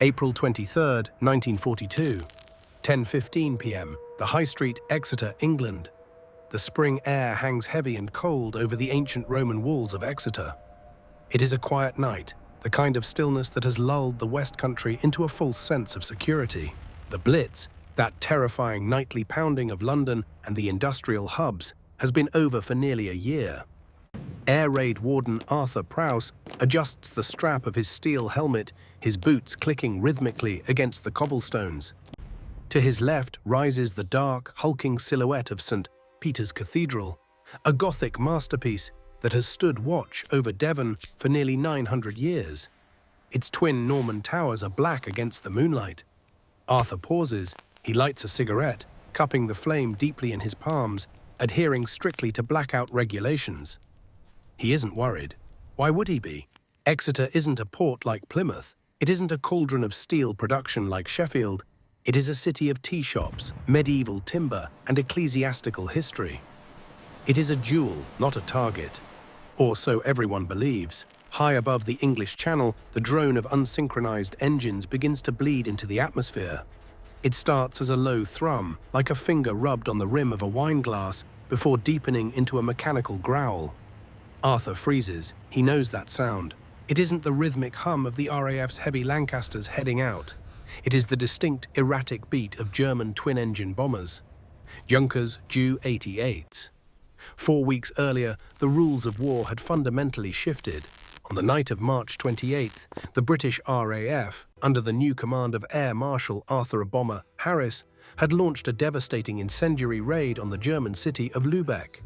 April 23, 1942, 10:15 p.m., the High Street, Exeter, England. The spring air hangs heavy and cold over the ancient Roman walls of Exeter. It is a quiet night, the kind of stillness that has lulled the West Country into a false sense of security. The Blitz, that terrifying nightly pounding of London and the industrial hubs, has been over for nearly a year. Air Raid Warden Arthur Prowse adjusts the strap of his steel helmet, his boots clicking rhythmically against the cobblestones. To his left rises the dark, hulking silhouette of St. Peter's Cathedral, a Gothic masterpiece that has stood watch over Devon for nearly 900 years. Its twin Norman towers are black against the moonlight. Arthur pauses. He lights a cigarette, cupping the flame deeply in his palms, adhering strictly to blackout regulations. He isn't worried. Why would he be? Exeter isn't a port like Plymouth. It isn't a cauldron of steel production like Sheffield. It is a city of tea shops, medieval timber, and ecclesiastical history. It is a jewel, not a target. Or so everyone believes. High above the English Channel, the drone of unsynchronized engines begins to bleed into the atmosphere. It starts as a low thrum, like a finger rubbed on the rim of a wine glass, before deepening into a mechanical growl. Arthur freezes. He knows that sound. It isn't the rhythmic hum of the RAF's heavy Lancasters heading out. It is the distinct, erratic beat of German twin-engine bombers. Junkers Ju-88s. 4 weeks earlier, the rules of war had fundamentally shifted. On the night of March 28th, the British RAF, under the new command of Air Marshal Arthur "Bomber" Harris, had launched a devastating incendiary raid on the German city of Lübeck.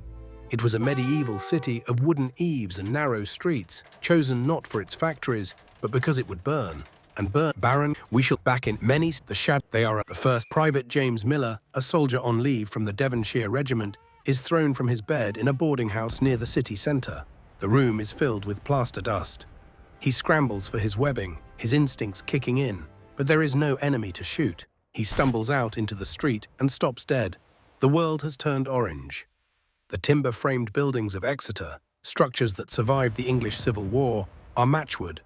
It was a medieval city of wooden eaves and narrow streets, chosen not for its factories, but because it would burn. And burn. Baron, we shall back in many the shad. They are at the first. Private James Miller, a soldier on leave from the Devonshire Regiment, is thrown from his bed in a boarding house near the city centre. The room is filled with plaster dust. He scrambles for his webbing, his instincts kicking in, but there is no enemy to shoot. He stumbles out into the street and stops dead. The world has turned orange. The timber-framed buildings of Exeter, structures that survived the English Civil War, are matchwood.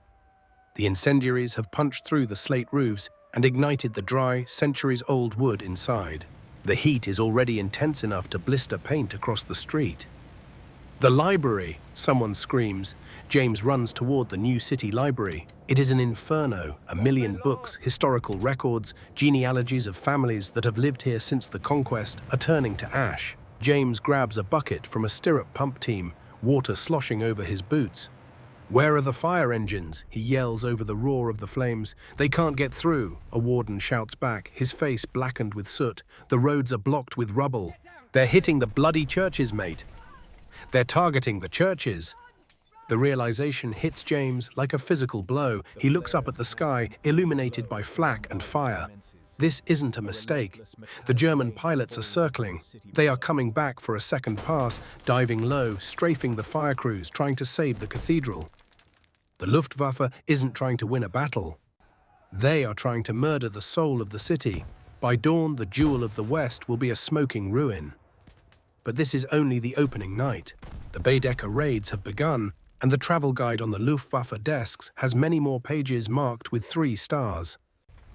The incendiaries have punched through the slate roofs and ignited the dry, centuries-old wood inside. The heat is already intense enough to blister paint across the street. The library, someone screams. James runs toward the new city library. It is an inferno, 1,000,000 books, historical records, genealogies of families that have lived here since the conquest are turning to ash. James grabs a bucket from a stirrup pump team, water sloshing over his boots. "Where are the fire engines?" he yells over the roar of the flames. "They can't get through," a warden shouts back, his face blackened with soot. "The roads are blocked with rubble." "They're hitting the bloody churches, mate. They're targeting the churches." The realization hits James like a physical blow. He looks up at the sky, illuminated by flak and fire. This isn't a mistake. The German pilots are circling. They are coming back for a second pass, diving low, strafing the fire crews, trying to save the cathedral. The Luftwaffe isn't trying to win a battle. They are trying to murder the soul of the city. By dawn, the jewel of the West will be a smoking ruin. But this is only the opening night. The Baedeker Raids have begun, and the travel guide on the Luftwaffe desks has many more pages marked with 3 stars.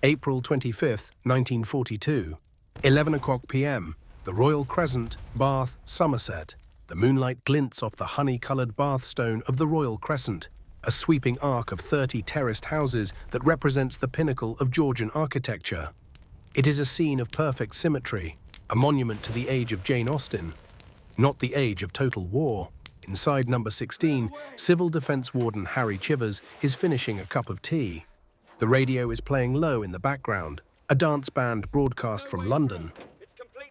April 25th, 1942, 11 o'clock p.m., the Royal Crescent, Bath, Somerset. The moonlight glints off the honey-coloured bathstone of the Royal Crescent, a sweeping arc of 30 terraced houses that represents the pinnacle of Georgian architecture. It is a scene of perfect symmetry, a monument to the age of Jane Austen, not the age of total war. Inside number 16, Civil Defence Warden Harry Chivers is finishing a cup of tea. The radio is playing low in the background, a dance band broadcast from London.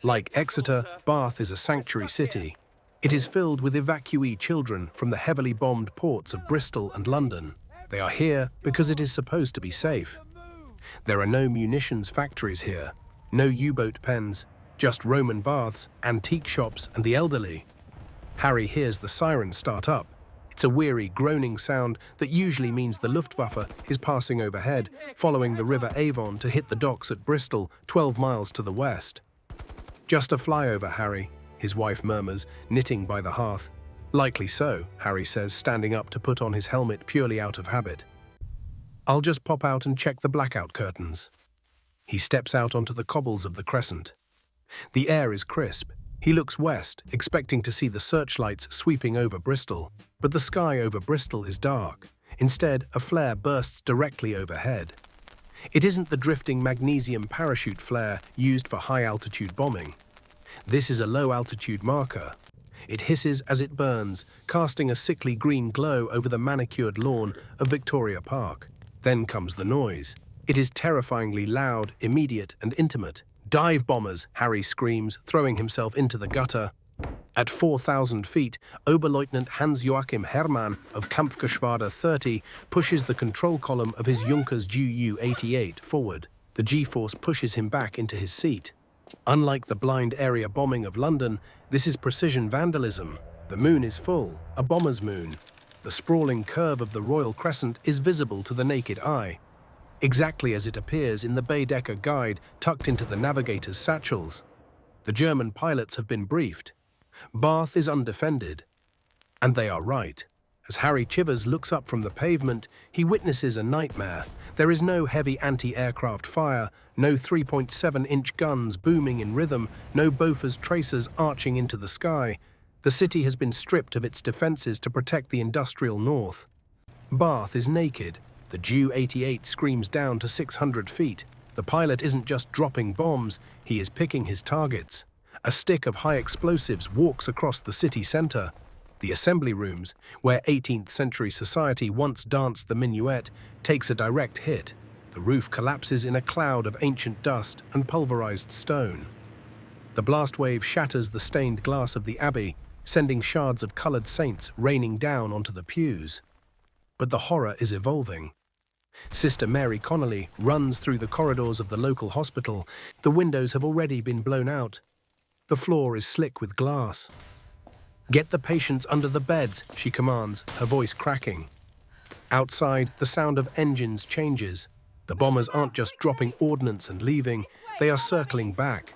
Like Exeter, Bath is a sanctuary city. It is filled with evacuee children from the heavily bombed ports of Bristol and London. They are here because it is supposed to be safe. There are no munitions factories here, no U-boat pens, just Roman baths, antique shops, and the elderly. Harry hears the sirens start up. It's a weary, groaning sound that usually means the Luftwaffe is passing overhead, following the River Avon to hit the docks at Bristol, 12 miles to the west. "Just a flyover, Harry," his wife murmurs, knitting by the hearth. "Likely so," Harry says, standing up to put on his helmet purely out of habit. I'll just pop out and check the blackout curtains. He steps out onto the cobbles of the crescent. The air is crisp. He looks west, expecting to see the searchlights sweeping over Bristol. But the sky over Bristol is dark. Instead, a flare bursts directly overhead. It isn't the drifting magnesium parachute flare used for high-altitude bombing. This is a low-altitude marker. It hisses as it burns, casting a sickly green glow over the manicured lawn of Victoria Park. Then comes the noise. It is terrifyingly loud, immediate, and intimate. "Dive bombers!" Harry screams, throwing himself into the gutter. At 4,000 feet, Oberleutnant Hans-Joachim Hermann of Kampfgeschwader 30 pushes the control column of his Junkers Ju-88 forward. The G-force pushes him back into his seat. Unlike the blind area bombing of London, this is precision vandalism. The moon is full, a bomber's moon. The sprawling curve of the Royal Crescent is visible to the naked eye, exactly as it appears in the Baedeker Guide tucked into the navigator's satchels. The German pilots have been briefed. Bath is undefended. And they are right. As Harry Chivers looks up from the pavement, he witnesses a nightmare. There is no heavy anti-aircraft fire, no 3.7-inch guns booming in rhythm, no Bofors tracers arching into the sky. The city has been stripped of its defenses to protect the industrial north. Bath is naked. The Ju-88 screams down to 600 feet. The pilot isn't just dropping bombs, he is picking his targets. A stick of high explosives walks across the city center. The assembly rooms, where 18th century society once danced the minuet, takes a direct hit. The roof collapses in a cloud of ancient dust and pulverized stone. The blast wave shatters the stained glass of the abbey, sending shards of colored saints raining down onto the pews. But the horror is evolving. Sister Mary Connolly runs through the corridors of the local hospital. The windows have already been blown out. The floor is slick with glass. "Get the patients under the beds," she commands, her voice cracking. Outside, the sound of engines changes. The bombers aren't just dropping ordnance and leaving, they are circling back.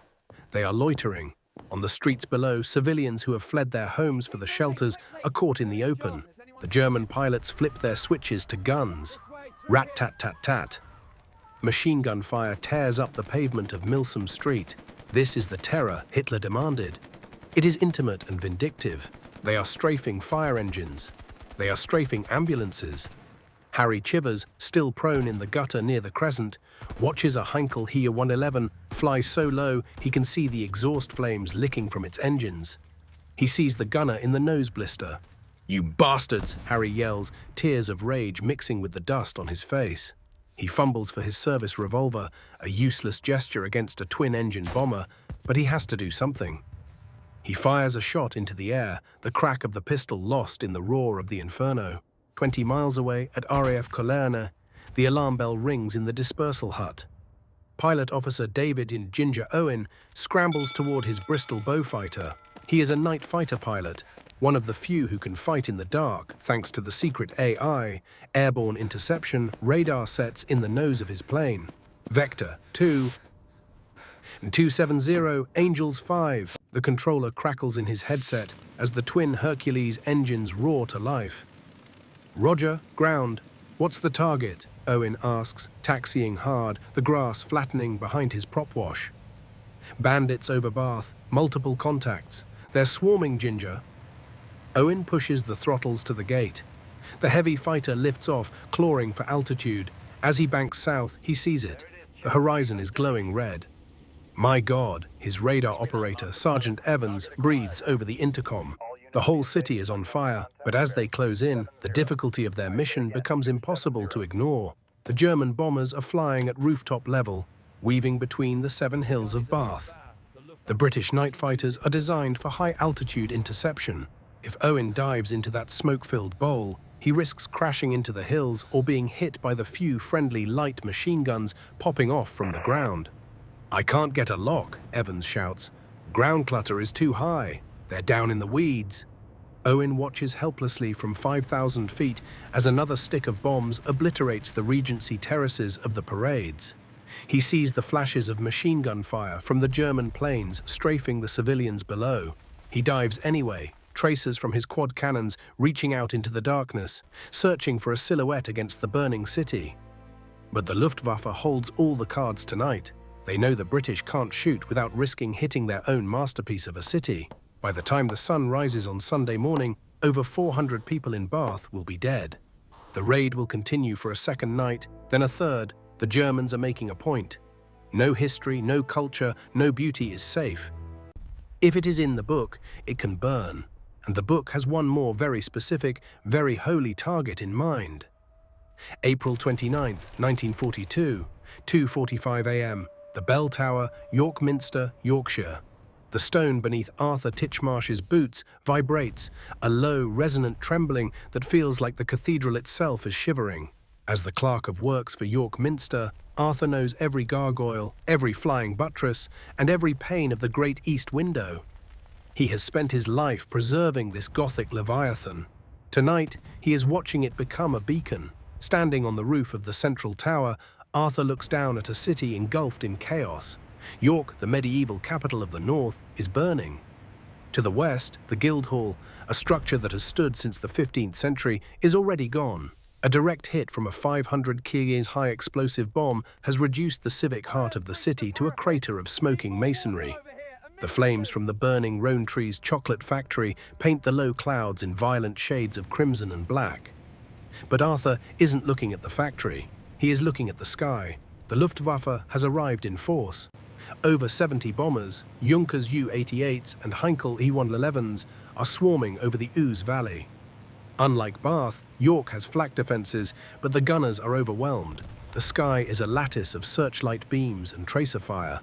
They are loitering. On the streets below, civilians who have fled their homes for the shelters are caught in the open. The German pilots flip their switches to guns. Rat-tat-tat-tat. Machine gun fire tears up the pavement of Milsom Street. This is the terror Hitler demanded. It is intimate and vindictive. They are strafing fire engines. They are strafing ambulances. Harry Chivers, still prone in the gutter near the crescent, watches a Heinkel He 111 fly so low he can see the exhaust flames licking from its engines. He sees the gunner in the nose blister. "You bastards!" Harry yells, tears of rage mixing with the dust on his face. He fumbles for his service revolver, a useless gesture against a twin-engine bomber, but he has to do something. He fires a shot into the air, the crack of the pistol lost in the roar of the inferno. 20 miles away, at RAF Cologne, the alarm bell rings in the dispersal hut. Pilot Officer David in Ginger Owen scrambles toward his Bristol Beaufighter. He is a night fighter pilot, one of the few who can fight in the dark, thanks to the secret AI, airborne interception, radar sets in the nose of his plane. Vector 2, 270, Angels 5. The controller crackles in his headset as the twin Hercules engines roar to life. "Roger, ground. What's the target?" Owen asks, taxiing hard, the grass flattening behind his prop wash. "Bandits over Bath, multiple contacts. They're swarming, Ginger." Owen pushes the throttles to the gate. The heavy fighter lifts off, clawing for altitude. As he banks south, he sees it. The horizon is glowing red. "My God," his radar operator, Sergeant Evans, breathes over the intercom. The whole city is on fire, but as they close in, the difficulty of their mission becomes impossible to ignore. The German bombers are flying at rooftop level, weaving between the 7 hills of Bath. The British night fighters are designed for high-altitude interception. If Owen dives into that smoke-filled bowl, he risks crashing into the hills or being hit by the few friendly light machine guns popping off from the ground. "I can't get a lock," Evans shouts. "Ground clutter is too high. They're down in the weeds." Owen watches helplessly from 5,000 feet as another stick of bombs obliterates the Regency terraces of the parades. He sees the flashes of machine gun fire from the German planes strafing the civilians below. He dives anyway, tracers from his quad cannons reaching out into the darkness, searching for a silhouette against the burning city. But the Luftwaffe holds all the cards tonight. They know the British can't shoot without risking hitting their own masterpiece of a city. By the time the sun rises on Sunday morning, over 400 people in Bath will be dead. The raid will continue for a second night, then a third. The Germans are making a point. No history, no culture, no beauty is safe. If it is in the book, it can burn. And the book has one more very specific, very holy target in mind. April 29th, 1942, 2:45 a.m. The Bell Tower, York Minster, Yorkshire. The stone beneath Arthur Titchmarsh's boots vibrates, a low, resonant trembling that feels like the cathedral itself is shivering. As the clerk of works for York Minster, Arthur knows every gargoyle, every flying buttress, and every pane of the great east window. He has spent his life preserving this Gothic leviathan. Tonight, he is watching it become a beacon. Standing on the roof of the central tower, Arthur looks down at a city engulfed in chaos. York, the medieval capital of the north, is burning. To the west, the Guildhall, a structure that has stood since the 15th century, is already gone. A direct hit from a 500 kgs high explosive bomb has reduced the civic heart of the city to a crater of smoking masonry. The flames from the burning Rowntree's chocolate factory paint the low clouds in violent shades of crimson and black. But Arthur isn't looking at the factory. He is looking at the sky. The Luftwaffe has arrived in force. Over 70 bombers, Junkers Ju-88s and Heinkel E-111s are swarming over the Ouse Valley. Unlike Bath, York has flak defences, but the gunners are overwhelmed. The sky is a lattice of searchlight beams and tracer fire.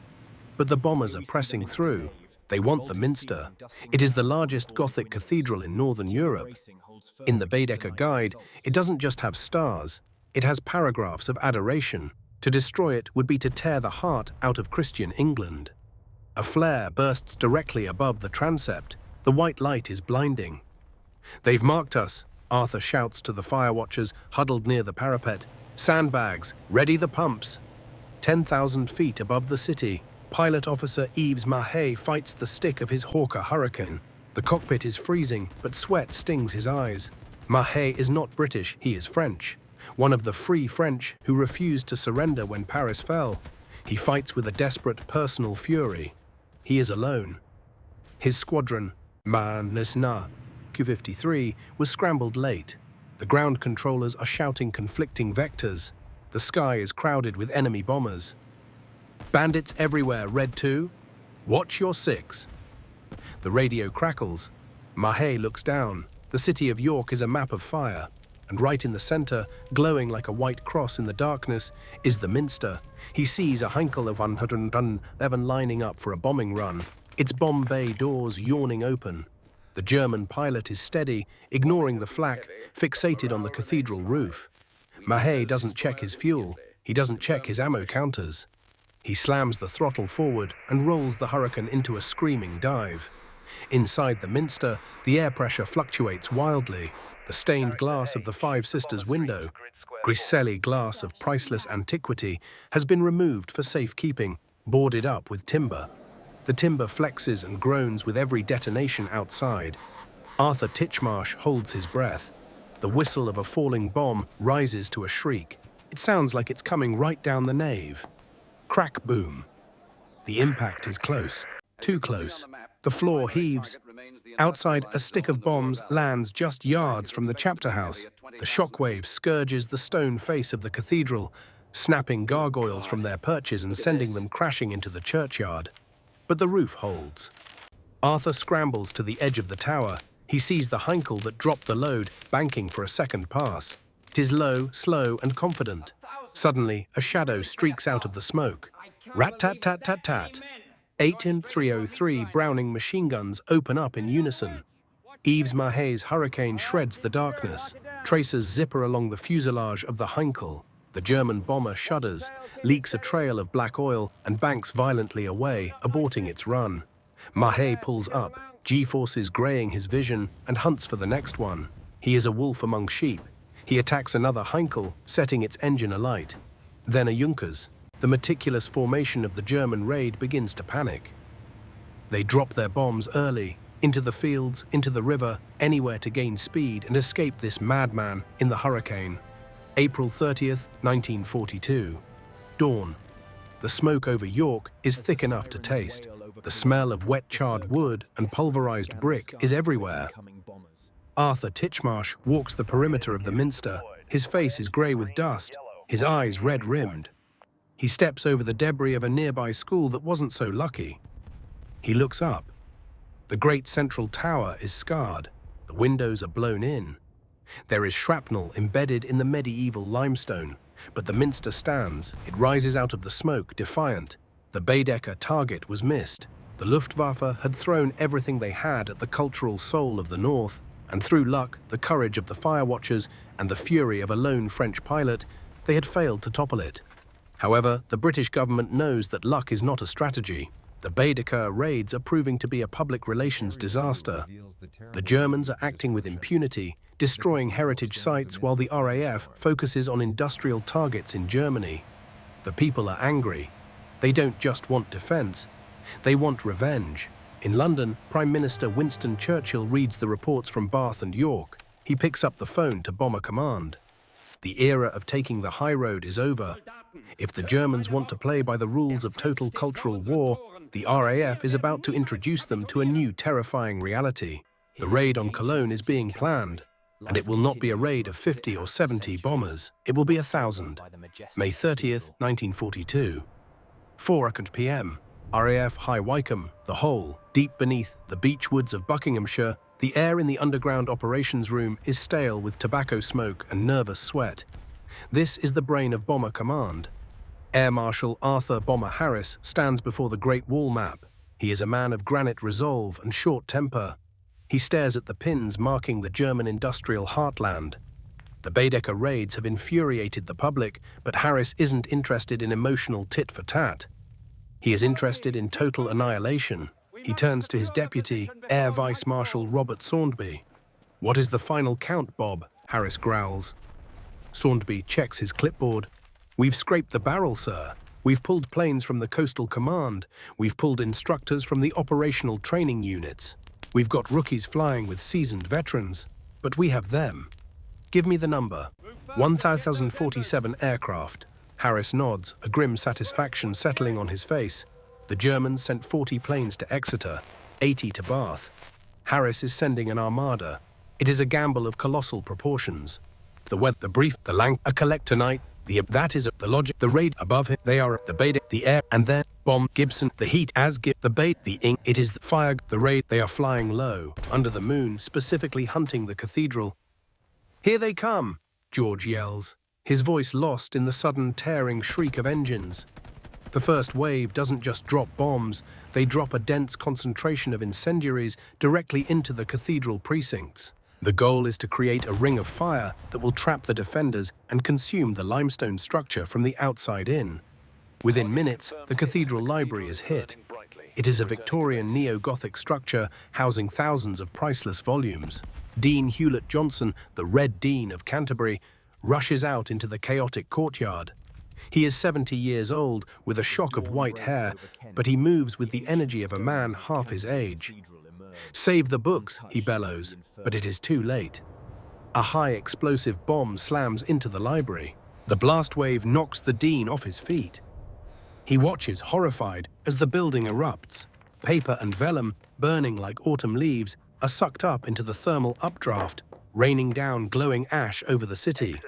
But the bombers are pressing through. They want the Minster. It is the largest Gothic cathedral in Northern Europe. In the Baedeker Guide, it doesn't just have stars. It has paragraphs of adoration. To destroy it would be to tear the heart out of Christian England. A flare bursts directly above the transept. The white light is blinding. "They've marked us," Arthur shouts to the fire watchers huddled near the parapet. "Sandbags, ready the pumps." 10,000 feet above the city, Pilot Officer Yves Mahet fights the stick of his Hawker Hurricane. The cockpit is freezing, but sweat stings his eyes. Mahet is not British, he is French. One of the free French who refused to surrender when Paris fell. He fights with a desperate personal fury. He is alone. His squadron, Nesna Q-53, was scrambled late. The ground controllers are shouting conflicting vectors. The sky is crowded with enemy bombers. "Bandits everywhere, Red 2. Watch your 6. The radio crackles. Mahet looks down. The city of York is a map of fire. And right in the center, glowing like a white cross in the darkness, is the Minster. He sees a Heinkel of 111 lining up for a bombing run, its bomb bay doors yawning open. The German pilot is steady, ignoring the flak, fixated on the cathedral roof. Mahet doesn't check his fuel. He doesn't check his ammo counters. He slams the throttle forward and rolls the Hurricane into a screaming dive. Inside the Minster, the air pressure fluctuates wildly. The stained glass of the Five Sisters window, griselli glass of priceless antiquity, has been removed for safekeeping, boarded up with timber. The timber flexes and groans with every detonation outside. Arthur Titchmarsh holds his breath. The whistle of a falling bomb rises to a shriek. It sounds like it's coming right down the nave. Crack boom. The impact is close. Too close. The floor heaves. Outside, a stick of bombs lands just yards from the chapter house. The shockwave scourges the stone face of the cathedral, snapping gargoyles from their perches and sending them crashing into the churchyard. But the roof holds. Arthur scrambles to the edge of the tower. He sees the Heinkel that dropped the load, banking for a second pass. It is low, slow, and confident. Suddenly, a shadow streaks out of the smoke. Rat-tat-tat-tat-tat. 8 and 303 Browning machine guns open up in unison. Yves Mahet's Hurricane shreds the darkness. Tracers zipper along the fuselage of the Heinkel. The German bomber shudders, leaks a trail of black oil, and banks violently away, aborting its run. Mahet pulls up, G-forces graying his vision, and hunts for the next one. He is a wolf among sheep. He attacks another Heinkel, setting its engine alight. Then a Junkers. The meticulous formation of the German raid begins to panic. They drop their bombs early, into the fields, into the river, anywhere to gain speed and escape this madman in the Hurricane. April 30th, 1942. Dawn. The smoke over York is thick enough to taste. The smell of wet charred wood and pulverized brick is everywhere. Arthur Titchmarsh walks the perimeter of the minster. His face is grey with dust, his eyes red-rimmed. He steps over the debris of a nearby school that wasn't so lucky. He looks up. The great central tower is scarred. The windows are blown in. There is shrapnel embedded in the medieval limestone, but the minster stands. It rises out of the smoke, defiant. The Baedeker target was missed. The Luftwaffe had thrown everything they had at the cultural soul of the North, and through luck, the courage of the fire watchers, and the fury of a lone French pilot, they had failed to topple it. However, the British government knows that luck is not a strategy. The Baedeker Raids are proving to be a public relations disaster. The Germans are acting with impunity, destroying heritage sites while the RAF focuses on industrial targets in Germany. The people are angry. They don't just want defense, they want revenge. In London, Prime Minister Winston Churchill reads the reports from Bath and York. He picks up the phone to Bomber Command. The era of taking the high road is over. If the Germans want to play by the rules of total cultural war, the RAF is about to introduce them to a new terrifying reality. The raid on Cologne is being planned, and it will not be a raid of 50 or 70 bombers. It will be 1,000. May 30th, 1942. 4 p.m. RAF High Wycombe, the Hole, deep beneath the beech woods of Buckinghamshire. The air in the underground operations room is stale with tobacco smoke and nervous sweat. This is the brain of Bomber Command. Air Marshal Arthur Bomber Harris stands before the Great Wall map. He is a man of granite resolve and short temper. He stares at the pins marking the German industrial heartland. The Baedeker Raids have infuriated the public, but Harris isn't interested in emotional tit-for-tat. He is interested in total annihilation. He turns to his deputy, Air Vice Marshal Robert Saundby. "What is the final count, Bob?" Harris growls. Saundby checks his clipboard. "We've scraped the barrel, sir. We've pulled planes from the Coastal Command. We've pulled instructors from the operational training units. We've got rookies flying with seasoned veterans. But we have them. Give me the number." 1,047 aircraft. Harris nods, a grim satisfaction settling on his face. The Germans sent 40 planes to Exeter, 80 to Bath. Harris is sending an armada. It is a gamble of colossal proportions. The weather, the brief, the lang, a collect tonight, that is the logic, the raid above him, they are the bait, the air, and then bomb, Gibson, the heat, as the bait, the ink, it is the fire, the raid, they are flying low, under the moon, specifically hunting the cathedral. "Here they come," George yells, his voice lost in the sudden tearing shriek of engines. The first wave doesn't just drop bombs, they drop a dense concentration of incendiaries directly into the cathedral precincts. The goal is to create a ring of fire that will trap the defenders and consume the limestone structure from the outside in. Within minutes, the cathedral library is hit. It is a Victorian neo-Gothic structure housing thousands of priceless volumes. Dean Hewlett Johnson, the Red Dean of Canterbury, rushes out into the chaotic courtyard. He is 70 years old, with a shock of white hair, but he moves with the energy of a man half his age. "Save the books," he bellows, but it is too late. A high explosive bomb slams into the library. The blast wave knocks the dean off his feet. He watches, horrified, as the building erupts. Paper and vellum, burning like autumn leaves, are sucked up into the thermal updraft, raining down glowing ash over the city.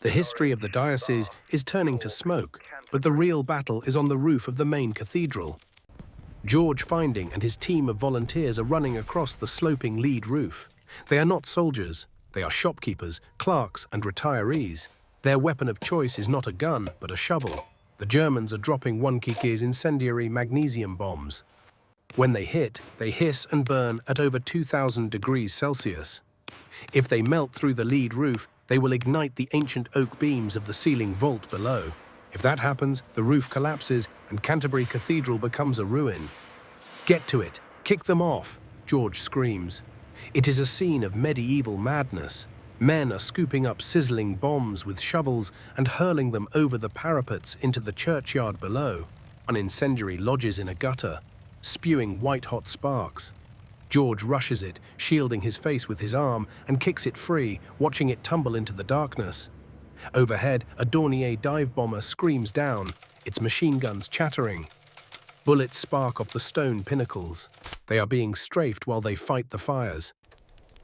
The history of the diocese is turning to smoke, but the real battle is on the roof of the main cathedral. George Finding and his team of volunteers are running across the sloping lead roof. They are not soldiers. They are shopkeepers, clerks, and retirees. Their weapon of choice is not a gun, but a shovel. The Germans are dropping 1 incendiary magnesium bombs. When they hit, they hiss and burn at over 2,000 degrees Celsius. If they melt through the lead roof, they will ignite the ancient oak beams of the ceiling vault below. If that happens, the roof collapses and Canterbury Cathedral becomes a ruin. "Get to it! Kick them off!" George screams. It is a scene of medieval madness. Men are scooping up sizzling bombs with shovels and hurling them over the parapets into the churchyard below. An incendiary lodges in a gutter, spewing white-hot sparks. George rushes it, shielding his face with his arm, and kicks it free, watching it tumble into the darkness. Overhead, a Dornier dive bomber screams down, its machine guns chattering. Bullets spark off the stone pinnacles. They are being strafed while they fight the fires.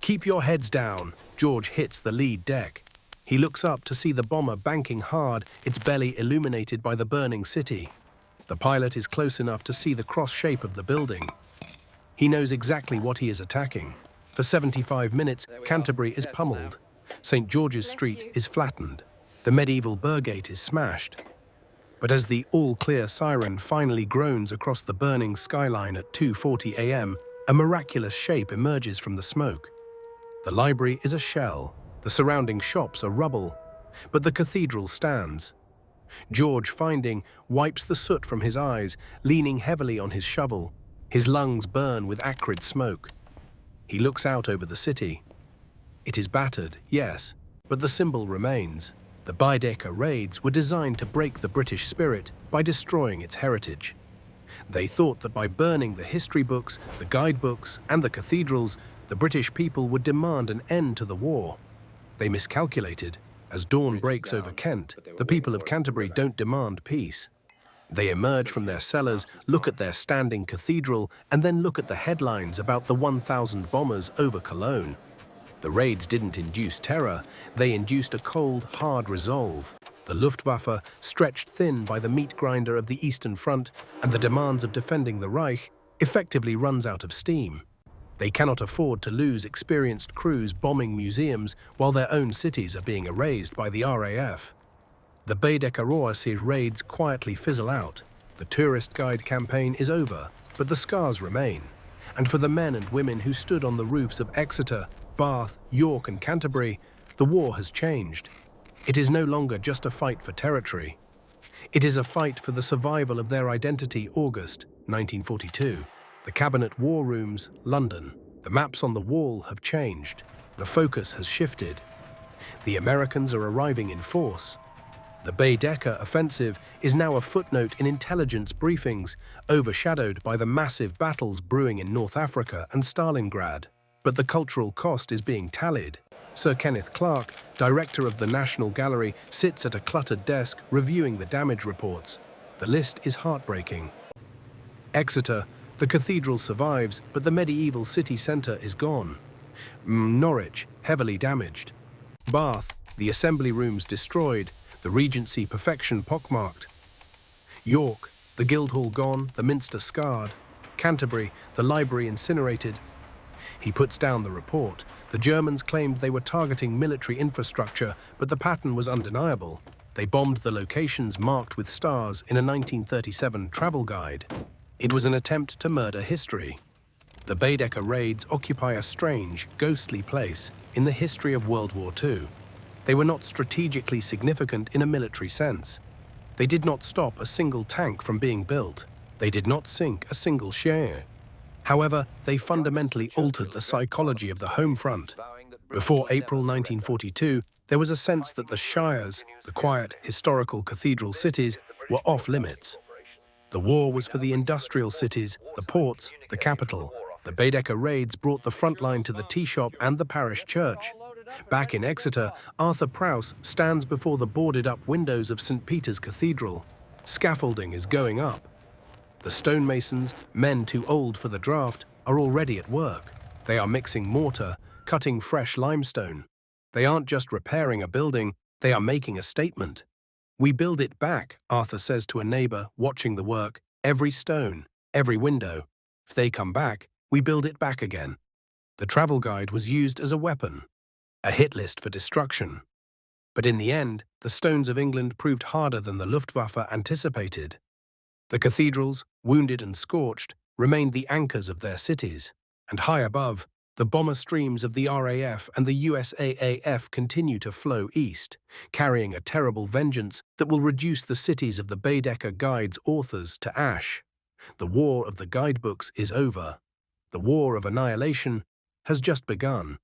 "Keep your heads down," George hits the lead deck. He looks up to see the bomber banking hard, its belly illuminated by the burning city. The pilot is close enough to see the cross shape of the building. He knows exactly what he is attacking. For 75 minutes, Canterbury is pummeled. St. George's Street is flattened. The medieval Burgate is smashed. But as the all-clear siren finally groans across the burning skyline at 2:40 a.m., a miraculous shape emerges from the smoke. The library is a shell. The surrounding shops are rubble. But the cathedral stands. George, finding, wipes the soot from his eyes, leaning heavily on his shovel. His lungs burn with acrid smoke. He looks out over the city. It is battered, yes, but the symbol remains. The Baedeker Raids were designed to break the British spirit by destroying its heritage. They thought that by burning the history books, the guidebooks, and the cathedrals, the British people would demand an end to the war. They miscalculated. As dawn breaks over Kent, the people of Canterbury don't demand peace. They emerge from their cellars, look at their standing cathedral, and then look at the headlines about the 1,000 bombers over Cologne. The raids didn't induce terror, they induced a cold, hard resolve. The Luftwaffe, stretched thin by the meat grinder of the Eastern Front and the demands of defending the Reich, effectively runs out of steam. They cannot afford to lose experienced crews bombing museums while their own cities are being erased by the RAF. The Baedeker Raids quietly fizzle out. The tourist guide campaign is over, but the scars remain. And for the men and women who stood on the roofs of Exeter, Bath, York and Canterbury, the war has changed. It is no longer just a fight for territory. It is a fight for the survival of their identity. August 1942. The Cabinet War Rooms, London. The maps on the wall have changed. The focus has shifted. The Americans are arriving in force. The Baedeker offensive is now a footnote in intelligence briefings, overshadowed by the massive battles brewing in North Africa and Stalingrad. But the cultural cost is being tallied. Sir Kenneth Clark, director of the National Gallery, sits at a cluttered desk reviewing the damage reports. The list is heartbreaking. Exeter, the cathedral survives, but the medieval city centre is gone. Norwich, heavily damaged. Bath, the assembly rooms destroyed, the Regency perfection pockmarked. York, the Guildhall gone, the Minster scarred. Canterbury, the library incinerated. He puts down the report. The Germans claimed they were targeting military infrastructure, but the pattern was undeniable. They bombed the locations marked with stars in a 1937 travel guide. It was an attempt to murder history. The Baedeker Raids occupy a strange, ghostly place in the history of World War II. They were not strategically significant in a military sense. They did not stop a single tank from being built. They did not sink a single shell. However, they fundamentally altered the psychology of the home front. Before April 1942, there was a sense that the shires, the quiet, historical cathedral cities, were off limits. The war was for the industrial cities, the ports, the capital. The Baedeker Raids brought the front line to the tea shop and the parish church. Back in Exeter, Arthur Prowse stands before the boarded-up windows of St. Peter's Cathedral. Scaffolding is going up. The stonemasons, men too old for the draft, are already at work. They are mixing mortar, cutting fresh limestone. They aren't just repairing a building, they are making a statement. "We build it back," Arthur says to a neighbor watching the work. "Every stone, every window. If they come back, we build it back again." The travel guide was used as a weapon, a hit list for destruction. But in the end, the stones of England proved harder than the Luftwaffe anticipated. The cathedrals, wounded and scorched, remained the anchors of their cities. And high above, the bomber streams of the RAF and the USAAF continue to flow east, carrying a terrible vengeance that will reduce the cities of the Baedeker Guide's authors to ash. The war of the guidebooks is over. The war of annihilation has just begun.